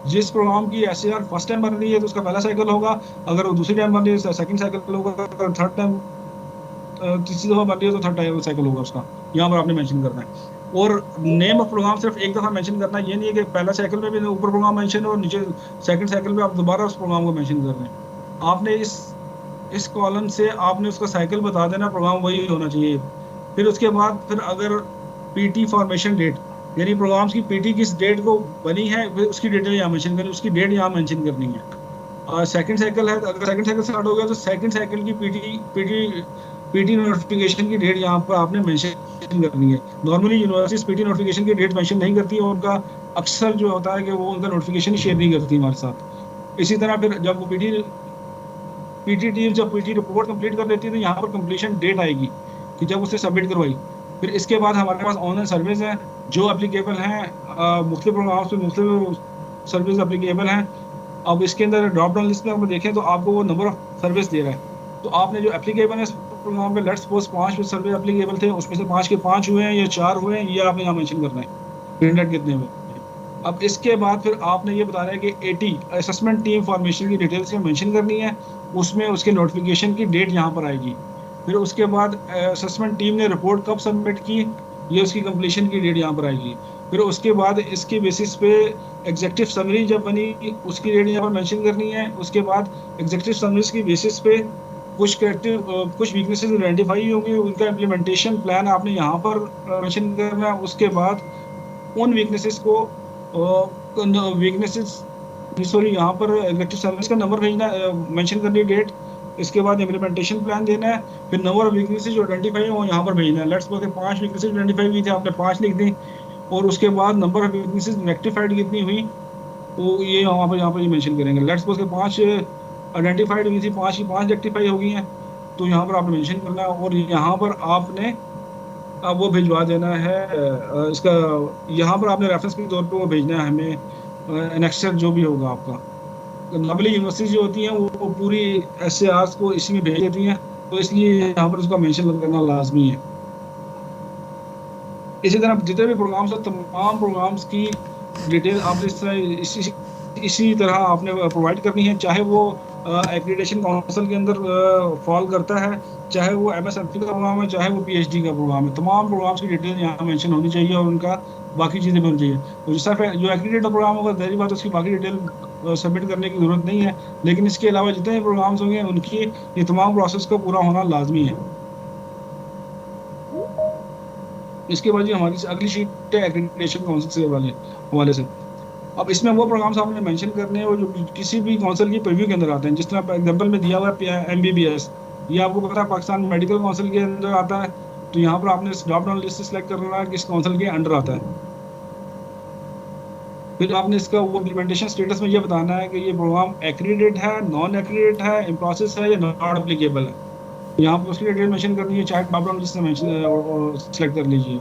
जिस प्रोग्राम की एसएआर फर्स्ट टाइम बन रही है तो उसका पहला साइकिल होगा, अगर वो दूसरी टाइम बन रही है सेकंड साइकिल होगा, अगर थर्ड टाइम तीसरी दफा बन रही है तो थर्ड साइकिल होगा उसका, यहाँ पर आपने मेंशन करना है। और नेम ऑफ प्रोग्राम सिर्फ एक दफा मेंशन करना है, ये नहीं है कि पहला साइकिल में भी ऊपर प्रोग्राम मेंशन है और नीचे सेकंड साइकिल में आप दोबारा उस प्रोग्राम को मेंशन कर रहे हैं। आपने इस कॉलम से आपने उसका साइकिल बता देना, प्रोग्राम वही होना चाहिए। फिर उसके बाद फिर अगर पीटी फॉर्मेशन डेट, यानी प्रोग्राम्स की पीटी किस डेट को बनी है फिर उसकी डिटेल यहाँ मेंशन करनी, उसकी डेट यहाँ मेंशन करनी है। और सेकंड साइकिल है, अगर सेकंड साइकिल स्टार्ट हो गया तो सेकंड साइकिल की पीटी नोटिफिकेशन की डेट यहाँ पर आपने मेंशन करनी है। नॉर्मली यूनिवर्सिटीज पीटी नोटिफिकेशन की डेट मेंशन नहीं करती है, उनका अक्सर जो होता है कि वो उनका नोटिफिकेशन शेयर नहीं करती हमारे साथ। इसी तरह फिर जब वो पीटी टीम जब पीटी रिपोर्ट कंप्लीट कर लेती है तो यहाँ पर कंप्लीशन डेट आएगी कि जब उसने सबमिट करवाई। फिर इसके बाद हमारे पास ऑनलाइन सर्विस हैं जो एप्लीकेबल हैं, मुख्तलिफ प्रोग्राम्स पे मुख्तलिफ सर्विस एप्लीकेबल हैं। अब इसके अंदर ड्रॉप डाउन लिस्ट में हम देखें तो आपको वो नंबर ऑफ सर्विस दे रहा है, तो आपने जो एप्लीकेबल है इस प्रोग्राम पे, लेट्स सपोज 5 सर्विस एप्लीकेबल थे, उसमें से 5 के 5 हुए हैं या 4 हुए हैं, ये आपने यहाँ मेंशन करना है प्रिंटेड कितने हुए। अब इसके बाद फिर आपने ये बताना है कि 80 असेसमेंट टीम फॉर्मेशन की डिटेल्स मेंशन करनी है, उसमें उसके नोटिफिकेशन की डेट यहाँ पर आएगी। फिर उसके बाद असेसमेंट टीम ने रिपोर्ट कब सबमिट की, ये उसकी कंप्लीशन की डेट यहाँ पर आएगी। फिर उसके बाद इसके बेसिस पे एग्जेक्टिव समरी जब बनी उसकी डेट यहाँ पर मेंशन करनी है। उसके बाद एग्जेक्टिव समरीज की बेसिस पे कुछ वीकनेसेस आइडेंटिफाई होंगी, उनका इम्प्लीमेंटेशन प्लान आपने यहाँ पर मेंशन करना है। उसके बाद उन वीकनेसेस को यहाँ पर एग्जेक्टिव सर्विस का नंबर भेजना, मेंशन करनी डेट। इसके बाद इम्प्लीमेंटेशन प्लान देना है। फिर नंबर ऑफ वीकनेसेस जो आइडेंटिफाई हो यहाँ पर भेजना है। लेट्स सपोज 5 वीकनेसेस आइडेंटिफाई हुई थी, आपने 5 लिख दी। और उसके बाद नंबर ऑफ वीकनेसेस रेक्टिफाइड कितनी हुई तो ये यहाँ पर ये मेंशन करेंगे। लेट्स सपोज 5 आइडेंटिफाइड हुई थी, 5 की 5 रेक्टिफाई हो गई हैं, तो यहाँ पर आपने मेंशन करना है। और यहाँ पर आपने अब वो भिजवा देना है इसका, यहाँ पर आपने रेफरेंस के तौर पे वो भेजना है हमें एनेक्सर जो भी होगा आपका। नॉर्मली यूनिवर्सिटी जो होती हैं वो पूरी एसएआर्स को इसी में भेज देती हैं, तो इसलिए यहाँ पर उसका मेंशन करना लाजमी है। इसी तरह जितने भी प्रोग्राम्स हैं तमाम प्रोग्राम्स की डिटेल आपने इसी तरह आपने प्रोवाइड करनी है, चाहे वो एक्रीडेशन काउंसिल के अंदर फॉल करता है, चाहे वो एमएसएमपी का प्रोग्राम है, चाहे वो पीएचडी का प्रोग्राम है। तमाम प्रोग्राम्स की डिटेल यहाँ मेंशन होनी चाहिए और उनका बाकी चीज़ें भी होनी चाहिए। तो जो एक्रीडेटेड प्रोग्राम होगा जाहिर बात उसकी बाकी डिटेल सबमिट करने की जरूरत नहीं है, लेकिन इसके अलावा जितने प्रोग्राम्स होंगे उनकी ये तमाम प्रोसेस का पूरा होना लाजमी है। इसके बाद हमारी अगली शीट है एक्रीडेशन काउंसिल से हवाले से। अब इसमें वो प्रोग्राम्स आपने मेंशन करने हैं और जो किसी भी काउंसिल की प्रीव्यू के अंदर आते हैं, जिस तरह एग्जांपल में दिया हुआ है एमबीबीएस, ये आपको पता है पाकिस्तान मेडिकल काउंसिल के अंदर आता है, तो यहाँ पर आपने ड्रॉप डाउन लिस्ट सेलेक्ट करना है किस काउंसिल के अंडर आता है। फिर आपने इसका वो इम्प्लीमेंटेशन स्टेटस में ये बताना है कि ये प्रोग्राम एक्रीडेट है, नॉन एक्रीडेट है, इन प्रोसेस है या नॉट एप्लीकेबल है। यहाँ पर उसकी डिटेल मेंशन करनी है, चाहे ड्रॉप डाउन लिस्ट से सेलेक्ट कर लीजिए।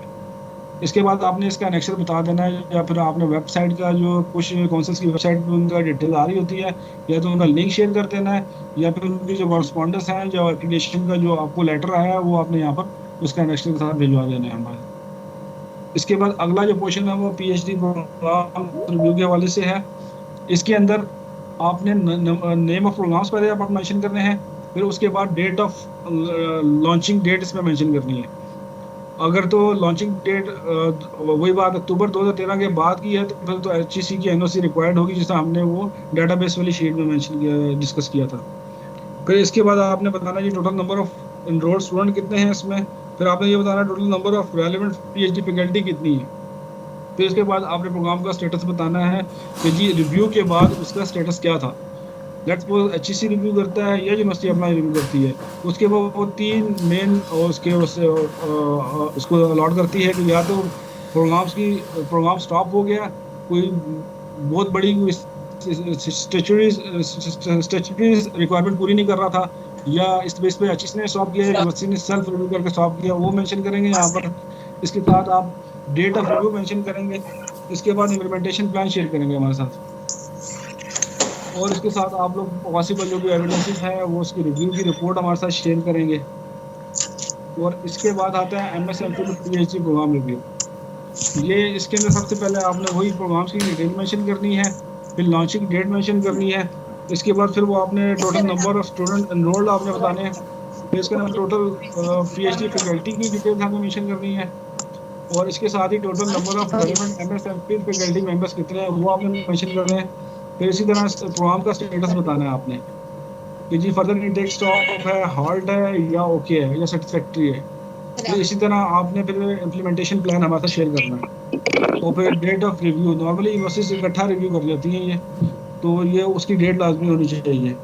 इसके बाद आपने इसका एनेक्सर बता देना है, या फिर आपने वेबसाइट का जो कुछ काउंसिल्स की वेबसाइट पर उनका डिटेल आ रही होती है, या तो उनका लिंक शेयर कर देना है, या फिर उनकी जो कॉरस्पॉन्डेंस है, जो एक्रीडेशन का जो आपको लेटर आया है वो आपने यहाँ पर उसका एनेक्सर के साथ भिजवा देना है हमारे। इसके बाद अगला जो पोर्शन है वो पीएचडी प्रोग्राम रिव्यू के हवाले से है। इसके अंदर आपने नेम ऑफ प्रोग्राम्स पहले आप मेंशन करने हैं, फिर उसके बाद डेट ऑफ लॉन्चिंग डेट इसमें मेंशन करनी है। अगर तो लॉन्चिंग डेट वही बात अक्टूबर 2013 के बाद की है तो फिर तो एचईसी की एनओसी रिक्वायर्ड होगी, जिससे हमने वो डाटाबेस वाली शीट में मेंशन किया, डिस्कस किया था। फिर इसके बाद आपने बताना जी total number of enrolled student कितने हैं इसमें। फिर आपने ये बताना total number of relevant PhD faculty कितनी है। फिर इसके बाद आपने प्रोग्राम का स्टेटस बताना है कि जी रिव्यू के बाद उसका स्टेटस क्या था। लेट्स सपोज HEC रिव्यू करता है या यूनिवर्सिटी अपना रिव्यू करती है, उसके बाद वो 3 मेन और उसको अलॉट करती है कि या तो प्रोग्राम स्टॉप हो गया, कोई बहुत बड़ी स्टैट्यूटरी रिक्वायरमेंट पूरी नहीं कर रहा था, या इस बेस पे HEC ने स्टॉप किया, यूनिवर्सिटी ने सेल्फ रिव्यू करके स्टॉप किया, वो मेंशन करेंगे यहाँ पर। इसके साथ आप डेट ऑफ रिव्यू मेंशन करेंगे। इसके बाद इम्प्लीमेंटेशन प्लान शेयर करेंगे हमारे साथ, और इसके साथ आप लोग पॉसिबल जो भी एविडेंसेस है वो उसकी रिव्यू की रिपोर्ट हमारे साथ शेयर करेंगे। और इसके बाद आता है MSMT PhD प्रोग्राम रिव्यू। ये इसके अंदर सबसे पहले आपने वही प्रोग्राम्स की डिटेल मेंशन करनी है, फिर लॉन्चिंग डेट मेंशन करनी है। इसके बाद फिर वो आपने total number of student enrolled आपने बताने हैं, फिर इसके अंदर टोटल PhD फैकल्टी की डिटेल्स हमें मेंशन करनी है, और इसके साथ ही total number of relevant MSMT faculty members कितने हैं वो आपने मेंशन करने हैं। फिर इसी तरह प्रोग्राम का स्टेटस बताना है आपने कि जी फर्दर इनटेक स्टॉप है, हॉल्ट है, या ओके है, या सेटिस्फैक्ट्री है। तो इसी तरह आपने फिर इम्प्लीमेंटेशन प्लान हमारे साथ शेयर करना है। और फिर date of review, normally university इकट्ठा रिव्यू कर लेती हैं ये, तो ये उसकी डेट लाजमी होनी चाहिए।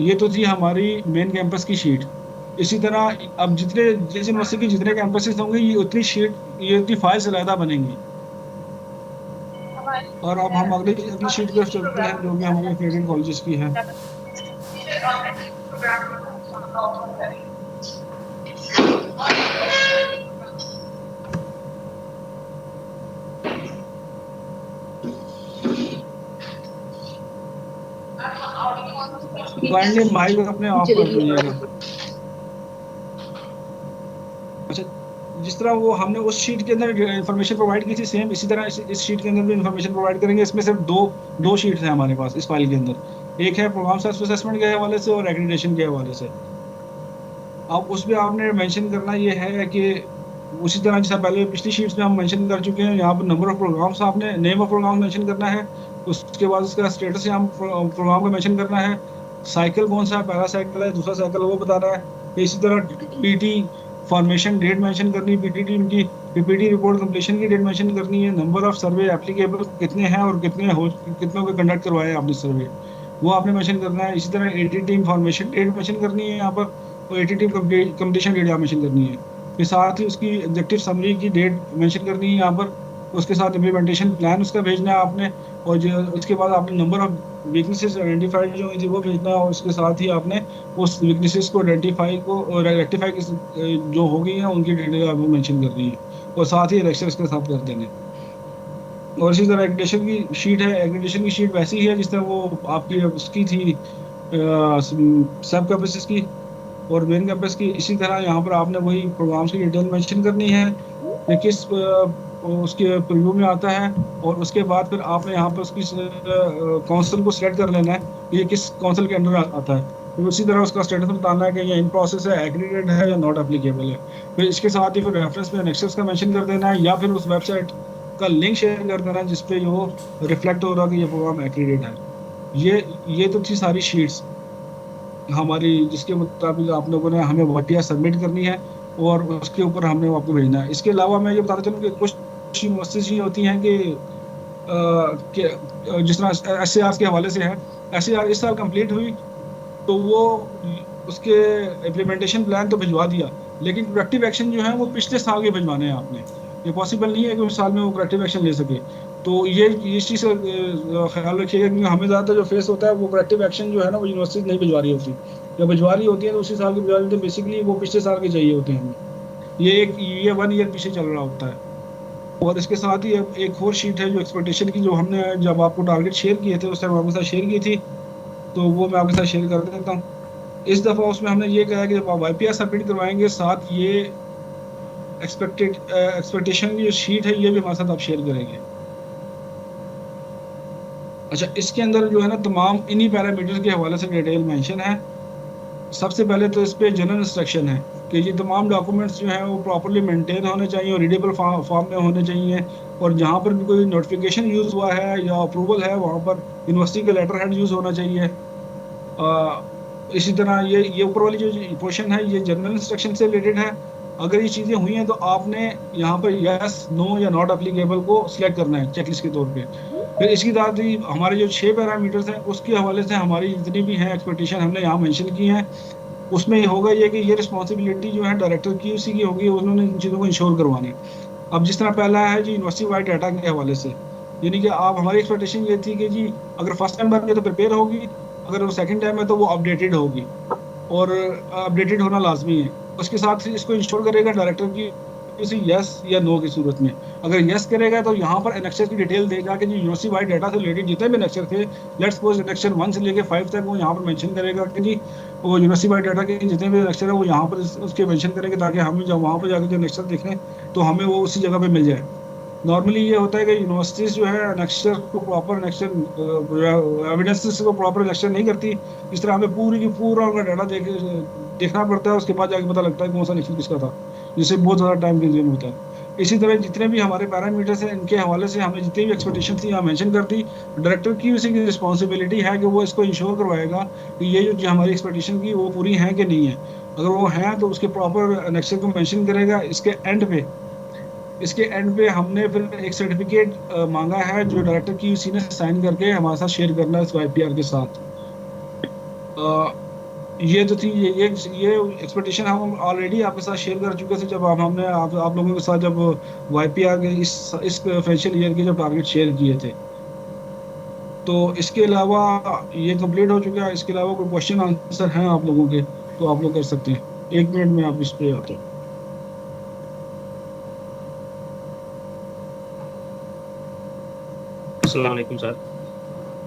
ये तो थी हमारी मेन कैंपस की शीट। इसी तरह अब जिस यूनिवर्सिटी के जितने कैंपसेस होंगे ये उतनी फाइल्स अलहदा बनेंगी। और अब हम अगली शीट की तरफ चलते हैं जो कि हमारे फेवरेट कॉलेजेस की है। काइंडली माइक अपने ऑफ कर दीजिएगा। अच्छा, जिस तरह वो हमने उस शीट के अंदर इंफॉर्मेशन प्रोवाइड की थी, सेम इसी तरह इस शीट के अंदर भी इंफॉर्मेशन प्रोवाइड करेंगे। इसमें सिर्फ दो शीट्स हैं हमारे पास इस फाइल के अंदर, एक है प्रोग्राम सेल्फ असेसमेंट के हवाले से और एक्रेडिटेशन के हवाले से। अब उसमें आपने मेंशन करना ये है कि उसी तरह जैसा पहले पिछली शीट्स में हम मेंशन कर चुके हैं, यहाँ पर नंबर ऑफ प्रोग्राम्स आपने नेम ऑफ प्रोग्राम मेंशन करना है, उसके बाद उसका स्टेटस यहाँ प्रोग्राम का मेंशन करना है, साइकिल कौन सा है, पहला साइकिल है, दूसरा साइकिल वो बताना है। इसी तरह PT फॉर्मेशन डेट मेंशन करनी है, PPT रिपोर्ट कंप्लीशन की डेट मेंशन करनी है, नंबर ऑफ सर्वे एप्लीकेबल कितने हैं और कितनों के कंडक्ट करवाए आपने सर्वे, वो आपने मेंशन करना है। इसी तरह ATT फॉर्मेशन डेट मेंशन करनी है यहाँ पर, और ATT कंप्लीशन डेट मेंशन करनी है। फिर साथ ही उसकी एग्जेक्टिव समरी की डेट मेंशन करनी है यहाँ पर, उसके साथ इम्प्लीमेंटेशन प्लान उसका भेजना है आपने, और जो उसके बाद आपने नंबर ऑफ वीकनेसेस आइडेंटिफाइड जो हुई थी वो भेजना है, और उसके साथ ही आपने उस वीकनेसेस को आइडेंटिफाई को और रेक्टिफाई जो हो गई हैं उनकी डिटेल आपको मेंशन करनी है, और साथ ही लेक्चर्स के साथ कर देने। और इसी तरह एक्रेडिटेशन की शीट है, एक्रेडिटेशन की शीट वैसी ही है जिस तरह वो आपकी उसकी थी सब कैंपसेस की और मेन कैंपस की। इसी तरह यहाँ पर आपने वही प्रोग्राम्स की डिटेल मेंशन करनी है कि किस उसके प्रीव्यू में आता है, और उसके बाद फिर आपने यहाँ पर उसकी काउंसिल को सिलेक्ट कर लेना है कि ये किस काउंसिल के अंडर आता है। फिर उसी तरह उसका स्टेटस बताना है कि ये इन प्रोसेस है, एग्रीगेट है या नॉट एप्लीकेबल है। फिर इसके साथ ही फिर रेफरेंस में एनेक्सर्स का मेंशन कर देना है, या फिर उस वेबसाइट का लिंक शेयर कर देना है जिसपे वो रिफ्लेक्ट हो रहा है कि ये प्रोग्राम एग्रीगेट है। ये तो थी सारी शीट्स हमारी, जिसके मुताबिक आप लोगों ने हमें वाटिया सबमिट करनी है और उसके ऊपर हमने वो आपको भेजना है। इसके अलावा मैं ये बताना चलूँ कि कुछ यूनिवर्सिटीज होती हैं कि जिस तरह SAR के हवाले से है, SAR इस साल कंप्लीट हुई तो वो उसके इम्प्लीमेंटेशन प्लान तो भिजवा दिया, लेकिन करेक्टिव एक्शन जो है वो पिछले साल के भिजवाने हैं आपने। ये पॉसिबल नहीं है कि उस साल में वो करेक्टिव एक्शन ले सके। तो ये इस चीज़ का ख्याल रखिएगा, क्योंकि हमें ज़्यादातर जो फेस होता है वो करेक्टिव एक्शन जो है ना वो यूनिवर्सिटी नहीं भिजवा रही होती। जब भिजवा रही होती है तो उसी साल की भिजवा रही होती है, बेसिकली वो पिछले साल के चाहिए होते हैं हमें। ये 1 ईयर पीछे चल रहा होता है। और इसके साथ ही एक और शीट है जो एक्सपेक्टेशन की, जो हमने जब आपको टारगेट शेयर किए थे उस टाइम आपके साथ शेयर की थी, तो वो मैं आपके साथ शेयर कर देता हूँ। इस दफ़ा उसमें हमने ये कहा कि जब आप YPR सबमिट करवाएंगे, साथ ये एक्सपेक्टेशन की जो शीट है ये भी हमारे साथ आप शेयर करेंगे। अच्छा, इसके अंदर जो है ना तमाम इन्हीं पैरामीटर्स के हवाले से डिटेल मेंशन है। सबसे पहले तो इस पे जनरल इंस्ट्रक्शन है कि ये तमाम डॉक्यूमेंट्स जो हैं वो प्रॉपर्ली मेंटेन होने चाहिए और रीडेबल फॉर्म में होने चाहिए, और जहाँ पर भी कोई नोटिफिकेशन यूज़ हुआ है या अप्रूवल है वहाँ पर यूनिवर्सिटी का लेटर हेड यूज़ होना चाहिए। इसी तरह ये ऊपर वाली जो पोर्शन है ये जनरल इंस्ट्रक्शन से रिलेटेड है। अगर ये चीज़ें हुई हैं तो आपने यहाँ पर यस, नो या नॉट एप्लीकेबल को सिलेक्ट करना है चेकलिस्ट के तौर पे। फिर इसके साथ ही हमारे जो 6 पैरामीटर्स हैं उसके हवाले से हमारी जितनी भी हैं एक्सपेक्टेशन हमने यहाँ मेंशन की हैं, उसमें ये होगा ये कि ये रिस्पॉन्सिबिलिटी जो है डायरेक्टर की उसी की होगी, उन्होंने इन चीज़ों को इंश्योर करवानी। अब जिस तरह पहला है जी यूनिवर्सिटी वाइड डाटा के हवाले से, यानी कि आप हमारी एक्सपेक्टेशन ये थी कि जी अगर फर्स्ट टाइम बन गई तो प्रिपेयर होगी, अगर वो सेकंड टाइम है तो वो अपडेटेड होगी, और अपडेटेड होना लाजमी है। उसके साथ ही इसको इंश्योर करेगा डायरेक्टर की किसी यस या नो की सूरत में। अगर यस करेगा तो यहाँ पर एनेक्सर की डिटेल देगा कि जी यूनिवर्सिटी वाइड डाटा से रिलेटेड जितने भी एनेक्सर थे, लेट्स सपोज एनेक्सर 1 से लेके 5 तक, वो यहाँ पर मेंशन करेगा कि जी वो यूनिवर्सिटी वाइड डाटा के जितने भी एनेक्सर है वो यहाँ पर उसके मेंशन करेंगे, ताकि हम जब वहाँ पर जाकर जो एनेक्सर देखें तो हमें वो उसी जगह पे मिल जाए। नॉर्मली ये होता है कि यूनिवर्सिटीज जो है एनेक्सर को प्रॉपर एनेक्सर एविडेंसेस को प्रॉपर एनेक्सर नहीं करती, इस तरह हमें पूरी की पूरा उनका डाटा देखना पड़ता है, उसके बाद जाके पता लगता है कौन सा एनेक्सर किसका था, जिससे बहुत ज़्यादा टाइम कंज्यूम होता है। इसी तरह जितने भी हमारे पैरामीटर्स हैं इनके हवाले से हमने जितनी भी एक्सपेक्टेशन थी यहाँ मेंशन कर दी। डायरेक्टर की उसी की रिस्पॉन्सिबिलिटी है कि वो इसको इंश्योर करवाएगा कि ये जो हमारी एक्सपेक्टेशन की वो पूरी हैं कि नहीं है। अगर वो हैं तो उसके प्रॉपर एनेक्सर को मेंशन करेगा। इसके एंड पे हमने फिर एक सर्टिफिकेट मांगा है जो डायरेक्टर की उसी ने साइन करके हमारे साथ शेयर करना है इस वाईपीआर के साथ। ये जो थी ये एक्सपेक्टेशन हम ऑलरेडी आपके साथ शेयर कर चुके थे जब हमने आप लोगों के साथ जब वाईपीआर के इस फाइनेंशियल ईयर के जब टारगेट शेयर किए थे। तो इसके अलावा ये कंप्लीट हो चुका है। इसके अलावा कोई क्वेश्चन आंसर हैं आप लोगों के तो आप लोग कर सकते हैं। 1 मिनट में आप इस पे आते हैं। अस्सलाम वालेकुम सर,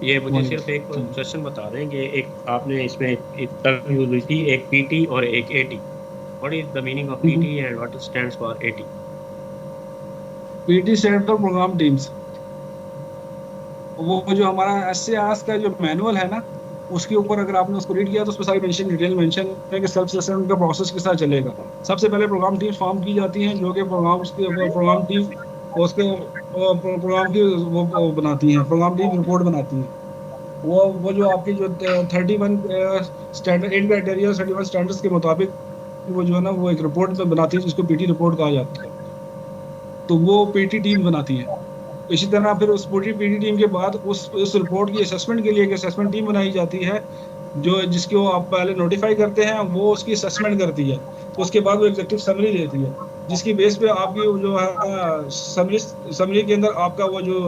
ये मुझे सिर्फ एक क्वेश्चन बता दें कि एक आपने इसमें एक टर्म यूज हुई थी, एक पीटी और एक AT. What is the meaning of PT and what stands for AT? PT stand for program teams. वो जो हमारा एसएआरएस का जो मैनुअल है ना, उसके ऊपर अगर आपने उसको रीड किया तो उसमें सारी डिटेल मेंशन है कि सेल्फ असेसमेंट का प्रोसेस किस तरह चलेगा। सबसे पहले प्रोग्राम टीम फॉर्म की जाती हैं जो कि प्रोग्राम टीम उसके प्रोग्राम की वो बनाती हैं, प्रोग्राम टीम रिपोर्ट बनाती हैं। वो जो आपकी जो 31 स्टैंडर्ड 8 क्राइटेरिया 31 स्टैंडर्ड्स के मुताबिक वो जो है ना वो एक रिपोर्ट बनाती है जिसको पीटी रिपोर्ट कहा जाता है। तो वो पीटी टीम बनाती है। इसी तरह फिर उस पूरी पीटी टीम के बाद उस रिपोर्ट की असेसमेंट के लिए एक असेसमेंट टीम बनाई जाती है जो जिसको आप पहले नोटिफाई करते हैं, वो उसकी असेसमेंट करती है। तो उसके बाद वो एग्जेक्टिव समरी देती है जिसकी बेस पे आपकी जो है समरी के अंदर आपका वो जो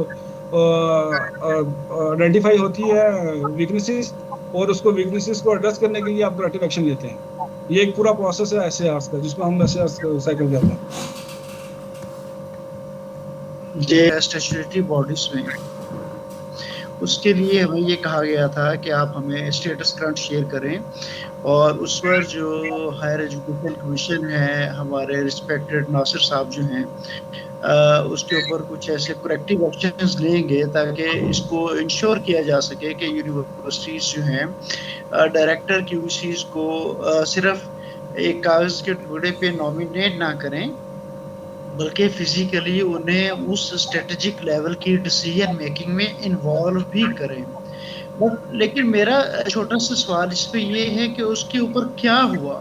आइडेंटिफाई होती है वीकनेसेस, और उसको वीकनेसेस को एड्रेस करने के लिए आप करेक्टिव एक्शन लेते हैं। ये एक पूरा प्रोसेस है एसएआरएस का जिसको हम एसएआरएस साइकिल कहते हैं। ये स्टैट्यूटरी बॉडीज में उसके लिए हमें ये कहा गया था कि आप हमें स्टेटस करंट शेयर करें, और उस पर जो हायर एजुकेशन कमीशन है हमारे रिस्पेक्टेड नासिर साहब जो हैं उसके ऊपर कुछ ऐसे करेक्टिव एक्शंस लेंगे ताकि इसको इंश्योर किया जा सके कि यूनिवर्सिटीज़ जो हैं डायरेक्टर क्यूसीज को सिर्फ एक कागज़ के टुकड़े पे नॉमिनेट ना करें बल्कि फिजिकली उन्हें उस स्ट्रेटेजिक लेवल की डिसीजन मेकिंग में इन्वॉल्व भी करें। बट लेकिन मेरा छोटा सा सवाल इस पे ये है कि उसके ऊपर क्या हुआ,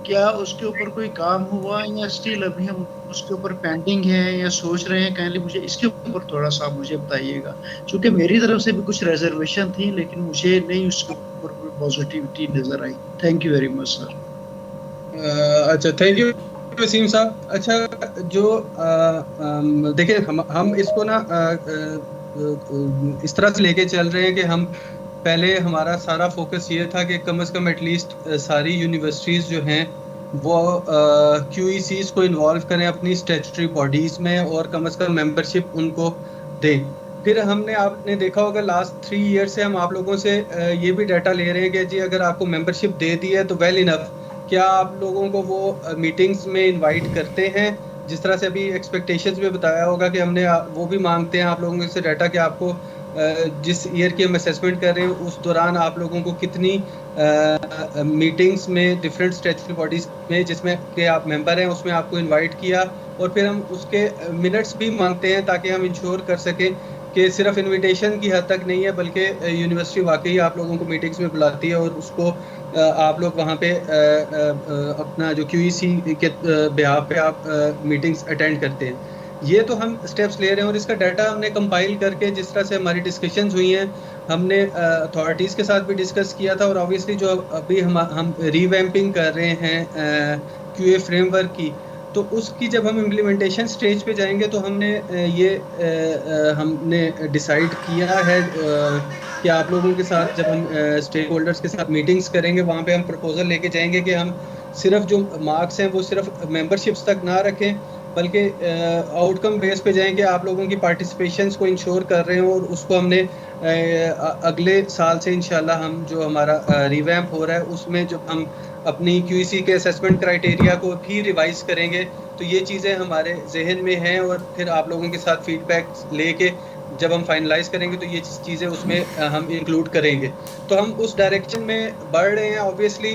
क्या उसके ऊपर कोई काम हुआ या स्टिल अभी हम उसके ऊपर पेंडिंग है या सोच रहे हैं? काइंडली मुझे इसके ऊपर थोड़ा सा मुझे बताइएगा, क्योंकि मेरी तरफ से भी कुछ रिजर्वेशन थी लेकिन मुझे नहीं उसके ऊपर कोई पॉजिटिविटी नजर आई। Thank you very much sir. अच्छा, थैंक यू वसीम साहब। अच्छा, जो देखिए हम इसको ना इस तरह से लेके चल रहे हैं कि हम पहले हमारा सारा फोकस ये था कि कम से कम एटलीस्ट सारी यूनिवर्सिटीज़ जो हैं वो क्यूईसीज़ को इन्वॉल्व करें अपनी स्टैट्यूटरी बॉडीज़ में और कम से कम मेंबरशिप उनको दें। फिर आपने देखा होगा लास्ट 3 ईयर से हम आप लोगों से ये भी डाटा ले रहे हैं कि जी अगर आपको मेंबरशिप दे दी है तो वेल इनफ, क्या आप लोगों को वो मीटिंग्स में इनवाइट करते हैं? जिस तरह से अभी एक्सपेक्टेशंस में बताया होगा कि हमने वो भी मांगते हैं आप लोगों से डाटा कि आपको जिस ईयर की हम असेसमेंट कर रहे हैं उस दौरान आप लोगों को कितनी मीटिंग्स में डिफरेंट स्टैट्यूटरी बॉडीज़ में जिसमें के आप मेंबर हैं उसमें आपको इनवाइट किया, और फिर हम उसके मिनट्स भी मांगते हैं ताकि हम इंश्योर कर सकें कि सिर्फ इनविटेशन की हद तक नहीं है बल्कि यूनिवर्सिटी वाकई आप लोगों को मीटिंग्स में बुलाती है और उसको आप लोग वहाँ पे अपना जो क्यूईसी के बिहाफ पे आप मीटिंग्स अटेंड करते हैं। ये तो हम स्टेप्स ले रहे हैं और इसका डाटा हमने कंपाइल करके, जिस तरह से हमारी डिस्कशंस हुई हैं, हमने अथॉरिटीज़ के साथ भी डिस्कस किया था, और ऑब्वियसली जो अभी हम रीवैम्पिंग कर रहे हैं क्यूए फ्रेमवर्क की, तो उसकी जब हम इम्प्लीमेंटेशन स्टेज पे जाएंगे तो हमने डिसाइड किया है कि आप लोगों के साथ जब हम स्टेक होल्डर्स के साथ मीटिंग्स करेंगे, वहाँ पे हम प्रपोजल लेके जाएंगे कि हम सिर्फ जो मार्क्स हैं वो सिर्फ मेंबरशिप्स तक ना रखें, बल्कि आउटकम बेस पे जाएं कि आप लोगों की पार्टिसिपेशंस को इंश्योर कर रहे हो, और उसको हमने अगले साल से इंशाल्लाह हम जो हमारा रिवैम्प हो रहा है उसमें जब हम अपनी क्यूईसी के असेसमेंट क्राइटेरिया को भी रिवाइज करेंगे, तो ये चीज़ें हमारे जहन में हैं, और फिर आप लोगों के साथ फीडबैक लेके जब हम फाइनलाइज करेंगे तो ये चीज़ें उसमें हम इंक्लूड करेंगे। तो हम उस डायरेक्शन में बढ़ रहे हैं। ऑब्वियसली